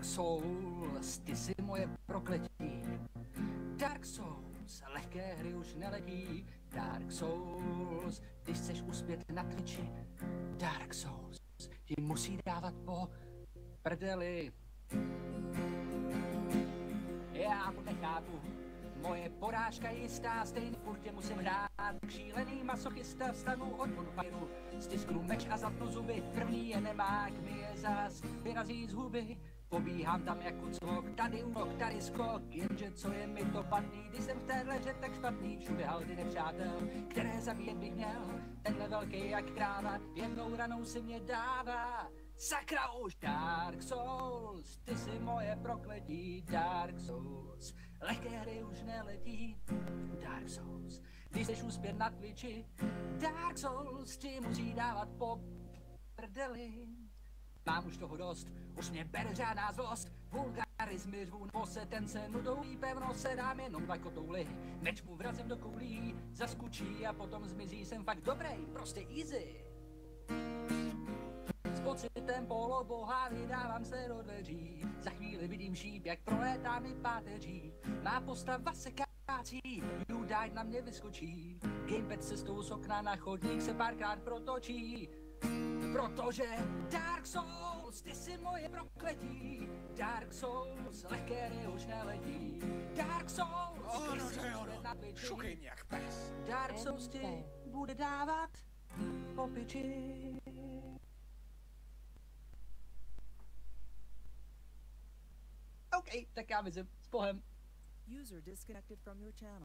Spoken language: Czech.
Dark Souls, ty jsi moje prokletí. Dark Souls, lehké hry už neletí. Dark Souls, ty chceš uspět na Twitchi. Dark Souls, ti musí dávat po prdeli. Já to nechápu, moje porážka je jistá, stejně furt tě musím hrát. Šílený masochista vstanu od bonfireu, stisknu meč a zapnu zuby, první je nemák, mi je zas vyrazí z huby. Pobíhám tam jako cvok, tady úrok, tady skok, jenže co je mi to padný, když jsem v téhle hře tak špatný, všude haldy nepřátel, které zabíjet bych měl, tenhle velký jak kráva, jednou ranou si mě dává. Sakra už, Dark Souls, ty jsi moje prokletí, Dark Souls, lehké hry už neletí, Dark Souls, když chceš uspět na Twitchi, Dark Souls, ti musí dávat po prdeli. Mám už toho dost, už mě bere žádná zlost, vulgarizmy řvů pose, ten se nudou jí pevno se dám jenom 2 kotouly, meč mu vrazím do koulí, zaskučí a potom zmizí, jsem fakt dobrý, prostě easy. S pocitem poloboha vydávám se do dveří, za chvíli vidím šíp, jak prolétá mi páteří, má postava se kácí, Judaj na mě vyskočí, gamepad se z z okna na chodník se párkrát protočí. Protože Dark Souls, ty jsi moje prokletí, Dark Souls, lehké hry už neletí, Dark Souls, ty jsi moje na Twitchi, šukej mě jak pes. Dark Souls ti bude dávat po piči. OK, tak já myslím, s Bohem. User disconnected from your channel.